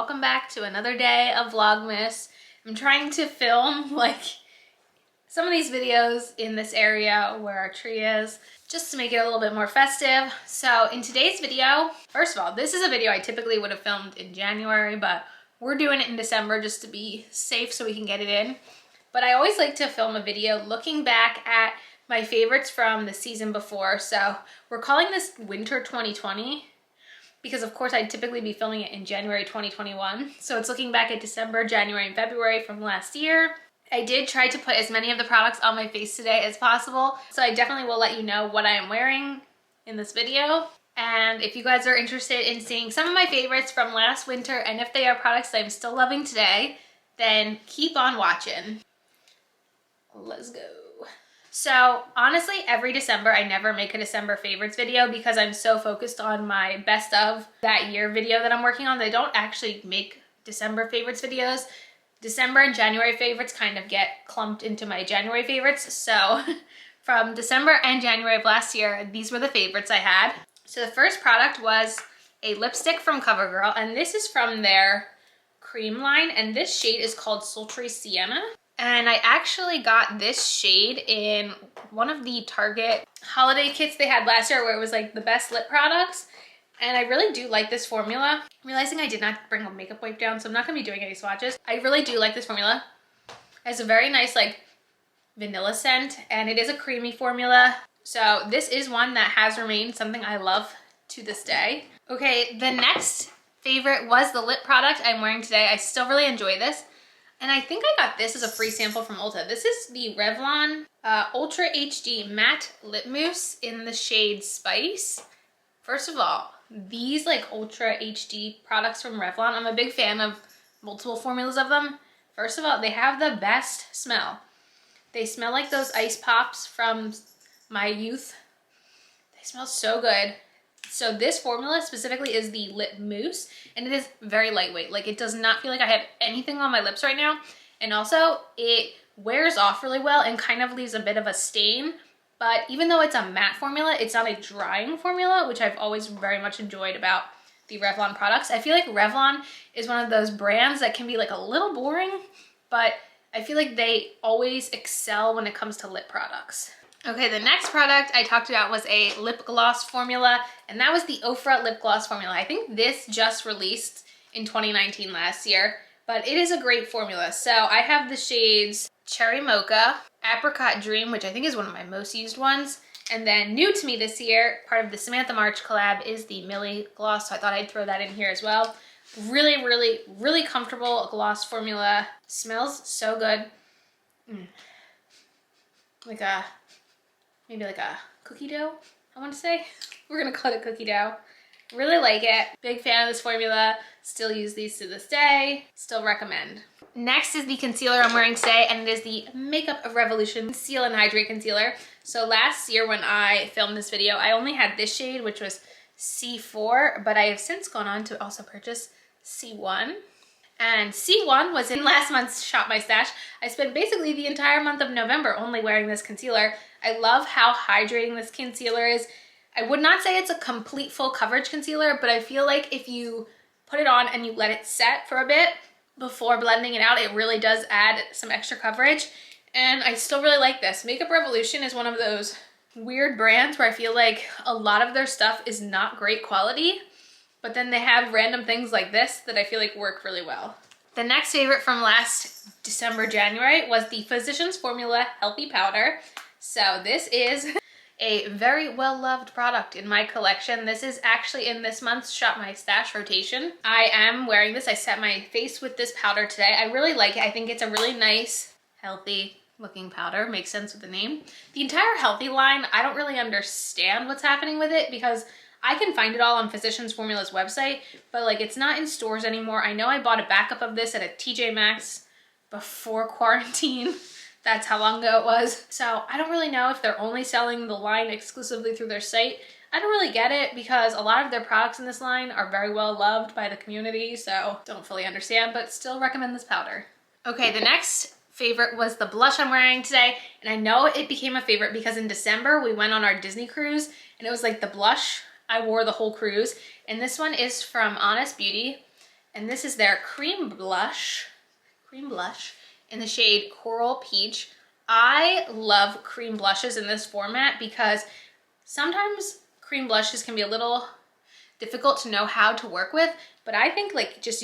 welcome back to another day of Vlogmas. I'm trying to film like some of these videos in this area where our tree is, just to make it a little bit more festive. So in today's video, first of all, this is a video I typically would have filmed in January, but we're doing it in December just to be safe so we can get it in. But I always like to film a video looking back at my favorites from the season before. So we're calling this Winter 2020 because of course I'd typically be filming it in January 2021. So it's looking back at December, January, and February from last year. I did try to put as many of the products on my face today as possible. So I definitely will let you know what I am wearing in this video. And if you guys are interested in seeing some of my favorites from last winter, and if they are products that I'm still loving today, then keep on watching. Let's go. So honestly, every December, I never make a December favorites video because I'm so focused on my best of that year video that I'm working on that I don't actually make December favorites videos. December and January favorites kind of get clumped into my January favorites. So from December and January of last year, these were the favorites I had. So the first product was a lipstick from CoverGirl, and this is from their cream line, and this shade is called Sultry Sienna. And I actually got this shade in one of the Target holiday kits they had last year where it was like the best lip products. And I really do like this formula. I'm realizing I did not bring a makeup wipe down, so I'm not gonna be doing any swatches. I really do like this formula. It has a very nice like vanilla scent, and it is a creamy formula. So this is one that has remained something I love to this day. Okay, the next favorite was the lip product I'm wearing today. I still really enjoy this. And I think I got this as a free sample from Ulta. This is the Revlon Ultra HD Matte Lip Mousse in the shade Spice. First of all, these like Ultra HD products from Revlon, I'm a big fan of multiple formulas of them. First of all, they have the best smell. They smell like those ice pops from my youth. They smell so good. So this formula specifically is the lip mousse, and it is very lightweight. Like, it does not feel like I have anything on my lips right now. And also it wears off really well and kind of leaves a bit of a stain. But even though it's a matte formula, it's not a drying formula, which I've always very much enjoyed about the Revlon products. I feel like Revlon is one of those brands that can be like a little boring, but I feel like they always excel when it comes to lip products. Okay, the next product I talked about was a lip gloss formula, and that was the Ofra lip gloss formula. I think this just released in 2019 last year, but it is a great formula. So I have the shades Cherry Mocha, Apricot Dream, which I think is one of my most used ones, and then new to me this year, part of the Samantha March collab, is the Millie gloss, so I thought I'd throw that in here as well. Really, really, really comfortable gloss formula. Smells so good. Maybe like a cookie dough, I want to say. We're gonna call it a cookie dough. Really like it. Big fan of this formula. Still use these to this day. Still recommend. Next is the concealer I'm wearing today, and it is the Makeup Revolution Conceal and Hydrate Concealer. So last year when I filmed this video, I only had this shade, which was C4, but I have since gone on to also purchase C1. And C1 was in last month's Shop My Stash. I spent basically the entire month of November only wearing this concealer. I love how hydrating this concealer is. I would not say it's a complete full coverage concealer, but I feel like if you put it on and you let it set for a bit before blending it out, it really does add some extra coverage. And I still really like this. Makeup Revolution is one of those weird brands where I feel like a lot of their stuff is not great quality, but then they have random things like this that I feel like work really well. The next favorite from last December, January was the Physicians Formula Healthy Powder. So this is a very well-loved product in my collection. This is actually in this month's Shop My Stash rotation. I am wearing this. I set my face with this powder today. I really like it. I think it's a really nice, healthy looking powder. Makes sense with the name. The entire Healthy line, I don't really understand what's happening with it because I can find it all on Physicians Formula's website, but like it's not in stores anymore. I know I bought a backup of this at a TJ Maxx before quarantine. That's how long ago it was. So I don't really know if they're only selling the line exclusively through their site. I don't really get it because a lot of their products in this line are very well loved by the community, so don't fully understand, but still recommend this powder. Okay, the next favorite was the blush I'm wearing today, and I know it became a favorite because in December we went on our Disney cruise, and it was like the blush I wore the whole cruise, and this one is from Honest Beauty. And this is their cream blush in the shade Coral Peach. I love cream blushes in this format because sometimes cream blushes can be a little difficult to know how to work with, but I think like I just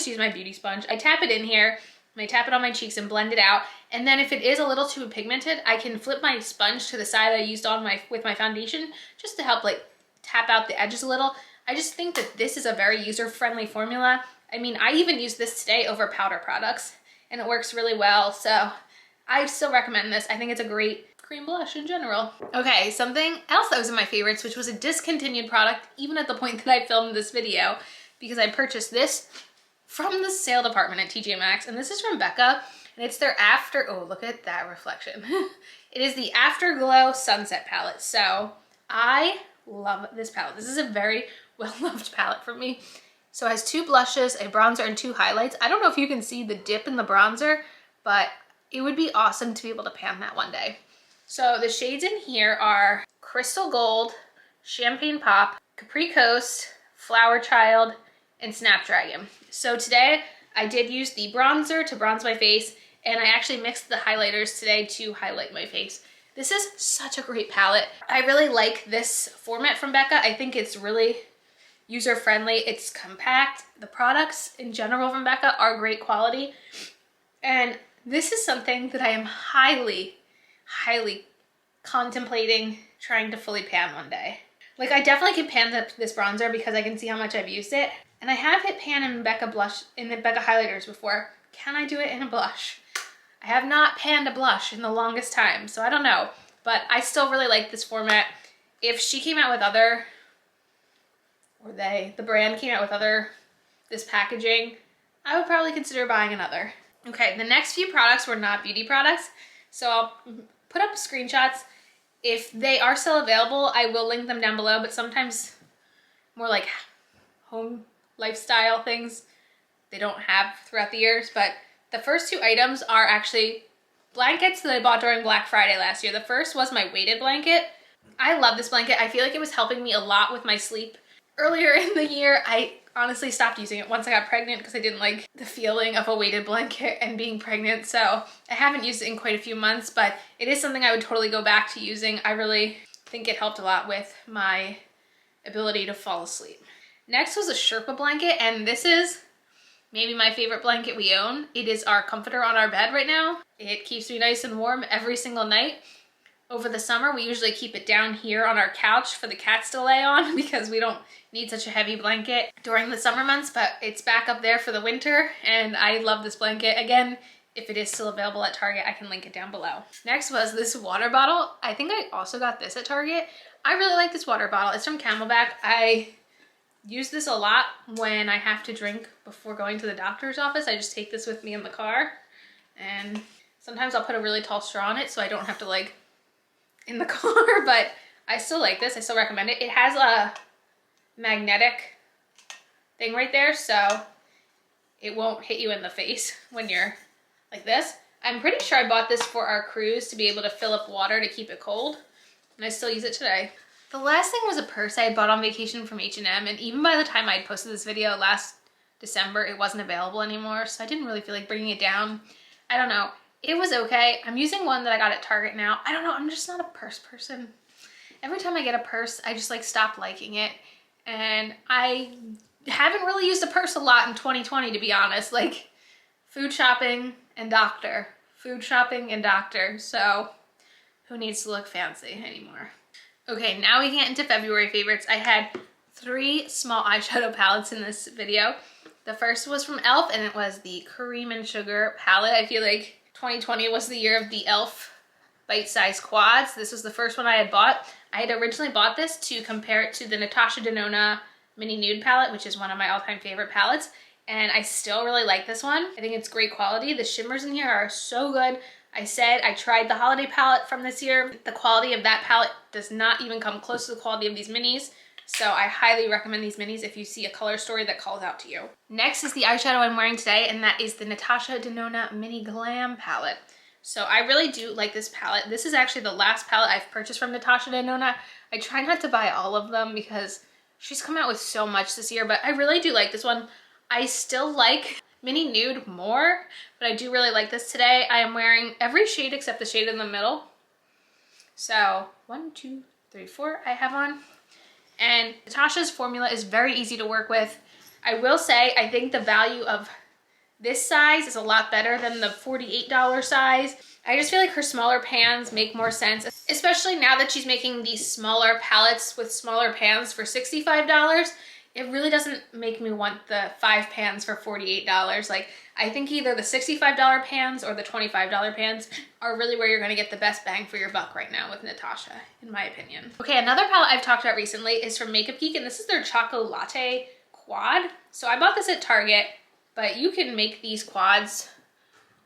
use my beauty sponge. I tap it in here, and I tap it on my cheeks and blend it out. And then if it is a little too pigmented, I can flip my sponge to the side I used on with my foundation just to help like tap out the edges a little. I just think that this is a very user-friendly formula. I mean, I even use this today over powder products and it works really well. So I still recommend this. I think it's a great cream blush in general. Okay, something else that was in my favorites, which was a discontinued product, even at the point that I filmed this video, because I purchased this from the sale department at TJ Maxx, and this is from Becca, and it's their oh, look at that reflection. It is the Afterglow Sunset palette. So I love this palette. This is a very well-loved palette for me. So it has 2 blushes, a bronzer, and 2 highlights. I don't know if you can see the dip in the bronzer, but it would be awesome to be able to pan that one day. So the shades in here are Crystal Gold, Champagne Pop, Capri Coast, Flower Child, and Snapdragon. So today I did use the bronzer to bronze my face, and I actually mixed the highlighters today to highlight my face. This is such a great palette. I really like this format from Becca. I think it's really user-friendly. It's compact. The products in general from Becca are great quality. And this is something that I am highly contemplating trying to fully pan one day. Like, I definitely can pan this bronzer because I can see how much I've used it. And I have hit pan in Becca highlighters before. Can I do it in a blush? I have not panned a blush in the longest time, so I don't know. But I still really like this format. If she came out with the brand came out with this packaging, I would probably consider buying another. Okay, the next few products were not beauty products, so I'll put up screenshots. If they are still available, I will link them down below, but sometimes more like home lifestyle things they don't have throughout the years. But the first 2 items are actually blankets that I bought during Black Friday last year. The first was my weighted blanket. I love this blanket. I feel like it was helping me a lot with my sleep. Earlier in the year, I honestly stopped using it once I got pregnant because I didn't like the feeling of a weighted blanket and being pregnant. So I haven't used it in quite a few months, but it is something I would totally go back to using. I really think it helped a lot with my ability to fall asleep. Next was a Sherpa blanket, and this is maybe my favorite blanket we own. It is our comforter on our bed right now. It keeps me nice and warm every single night. Over the summer, we usually keep it down here on our couch for the cats to lay on because we don't need such a heavy blanket during the summer months, but it's back up there for the winter, and I love this blanket. Again, if it is still available at Target, I can link it down below. Next was this water bottle. I think I also got this at Target. I really like this water bottle. It's from Camelback. I use this a lot when I have to drink before going to the doctor's office. I just take this with me in the car, and sometimes I'll put a really tall straw in it so I don't have to like in the car, but I still like this. I still recommend it. It has a magnetic thing right there, so it won't hit you in the face when you're like this. I'm pretty sure I bought this for our cruise to be able to fill up water to keep it cold, and I still use it today. The last thing was a purse I had bought on vacation from H&M, and even by the time I had posted this video last December, it wasn't available anymore, so I didn't really feel like bringing it down. I don't know. It was okay. I'm using one that I got at Target now. I don't know, I'm just not a purse person. Every time I get a purse, I just like stop liking it. And I haven't really used a purse a lot in 2020, to be honest. Like food shopping and doctor. Food shopping and doctor. So who needs to look fancy anymore? Okay, now we get into February favorites. I had 3 small eyeshadow palettes in this video. The first was from e.l.f. and it was the Cream and Sugar palette. I feel like 2020 was the year of the e.l.f. bite-sized quads. This was the first one I had bought. I had originally bought this to compare it to the Natasha Denona Mini Nude palette, which is one of my all-time favorite palettes, and I still really like this one. I think it's great quality. The shimmers in here are so good. I said I tried the holiday palette from this year. The quality of that palette does not even come close to the quality of these minis, so I highly recommend these minis if you see a color story that calls out to you. Next is the eyeshadow I'm wearing today, and that is the Natasha Denona Mini Glam palette. So I really do like this palette. This is actually the last palette I've purchased from Natasha Denona. I try not to buy all of them because she's come out with so much this year, but I really do like this one. I still like Mini Nude more, but I do really like this today. I am wearing every shade except the shade in the middle. So 1, 2, 3, 4 I have on. And Natasha's formula is very easy to work with. I will say, I think the value of this size is a lot better than the $48 size. I just feel like her smaller pans make more sense, especially now that she's making these smaller palettes with smaller pans for $65. It really doesn't make me want the 5 pans for $48. Like, I think either the $65 pans or the $25 pans are really where you're gonna get the best bang for your buck right now with Natasha, in my opinion. Okay, another palette I've talked about recently is from Makeup Geek, and this is their Choco Latte Quad. So I bought this at Target, but you can make these quads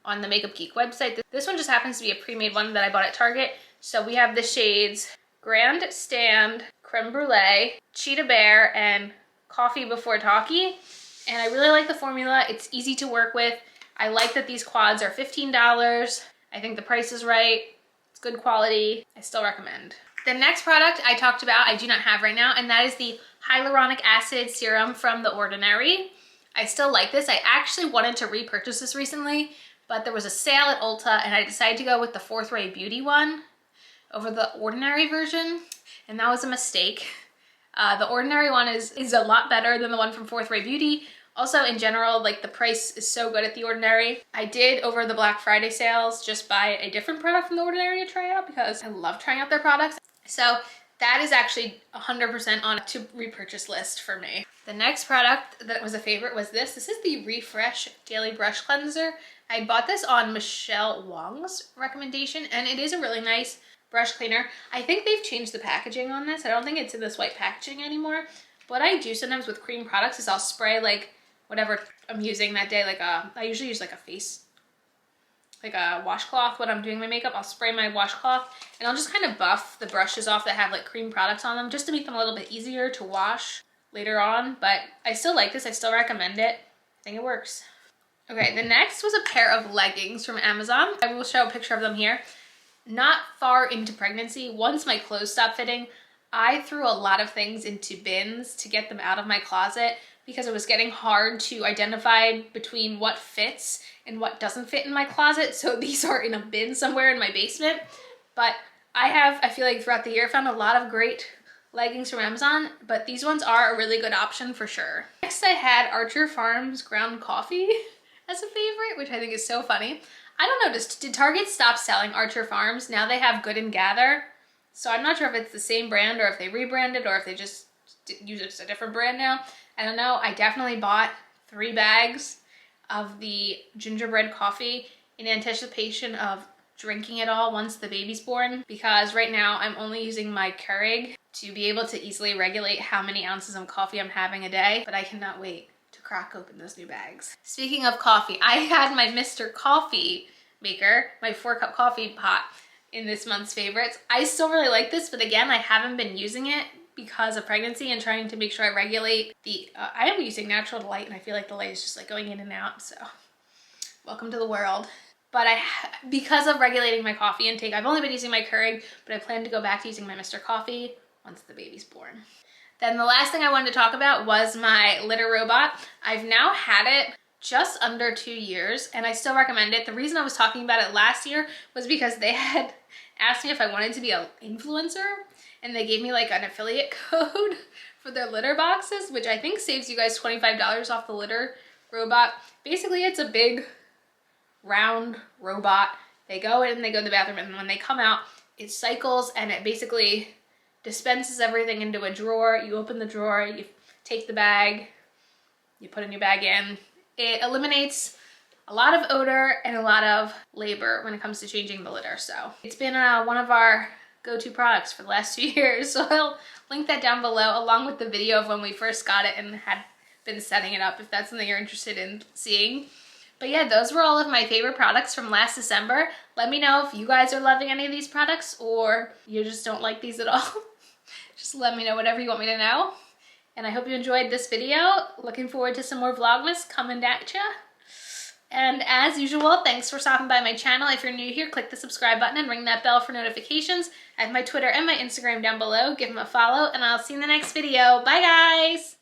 on the Makeup Geek website. This one just happens to be a pre-made one that I bought at Target. So we have the shades Grand Stand, Creme Brulee, Cheetah Bear, and Coffee Before Talkie. And I really like the formula. It's easy to work with. I like that these quads are $15. I think the price is right. It's good quality. I still recommend. The next product I talked about, I do not have right now, and that is the Hyaluronic Acid Serum from The Ordinary. I still like this. I actually wanted to repurchase this recently, but there was a sale at Ulta and I decided to go with the Fourth Ray Beauty one over the Ordinary version, and that was a mistake. The Ordinary one is a lot better than the one from Fourth Ray Beauty. Also, in general, like, the price is so good at The Ordinary. I did, over the Black Friday sales, just buy a different product from The Ordinary to try out because I love trying out their products. So that is actually 100% on to repurchase list for me. The next product that was a favorite was this. This is the Refresh Daily Brush Cleanser. I bought this on Michelle Wong's recommendation, and it is a really nice brush cleaner. I think they've changed the packaging on this. I don't think it's in this white packaging anymore. What I do sometimes with cream products is I'll spray like whatever I'm using that day. Like I usually use like a washcloth when I'm doing my makeup. I'll spray my washcloth and I'll just kind of buff the brushes off that have like cream products on them just to make them a little bit easier to wash later on. But I still like this. I still recommend it. I think it works. Okay, the next was a pair of leggings from Amazon. I will show a picture of them here. Not far into pregnancy, once my clothes stopped fitting, I threw a lot of things into bins to get them out of my closet because it was getting hard to identify between what fits and what doesn't fit in my closet. So these are in a bin somewhere in my basement. But I feel like throughout the year, found a lot of great leggings from Amazon, but these ones are a really good option for sure. Next, I had Archer Farms ground coffee as a favorite, which I think is so funny. I don't know, did Target stop selling Archer Farms? Now they have Good and Gather. So I'm not sure if it's the same brand or if they rebranded or if they just use it as a different brand now. I don't know. I definitely bought 3 bags of the gingerbread coffee in anticipation of drinking it all once the baby's born, because right now I'm only using my Keurig to be able to easily regulate how many ounces of coffee I'm having a day, but I cannot wait to crack open those new bags. Speaking of coffee, I had my Mr. Coffee maker, my 4-cup coffee pot in this month's favorites. I still really like this, but again, I haven't been using it because of pregnancy and trying to make sure I regulate the, I am using natural light and I feel like the light is just like going in and out, so welcome to the world. But because of regulating my coffee intake, I've only been using my Keurig, but I plan to go back to using my Mr. Coffee once the baby's born. Then the last thing I wanted to talk about was my litter robot. I've now had it just under 2 years and I still recommend it. The reason I was talking about it last year was because they had asked me if I wanted to be an influencer, and they gave me like an affiliate code for their litter boxes, which I think saves you guys $25 off the litter robot. Basically, it's a big round robot. They go in, they go to the bathroom, and when they come out, it cycles and it basically dispenses everything into a drawer. You open the drawer, you take the bag, you put a new bag in. It eliminates a lot of odor and a lot of labor when it comes to changing the litter. So it's been one of our go-to products for the last 2 years. So I'll link that down below along with the video of when we first got it and had been setting it up if that's something you're interested in seeing. But yeah, those were all of my favorite products from last December. Let me know if you guys are loving any of these products or you just don't like these at all. Just let me know whatever you want me to know. And I hope you enjoyed this video. Looking forward to some more Vlogmas coming at ya. And as usual, thanks for stopping by my channel. If you're new here, click the subscribe button and ring that bell for notifications. I have my Twitter and my Instagram down below. Give them a follow, and I'll see you in the next video. Bye, guys!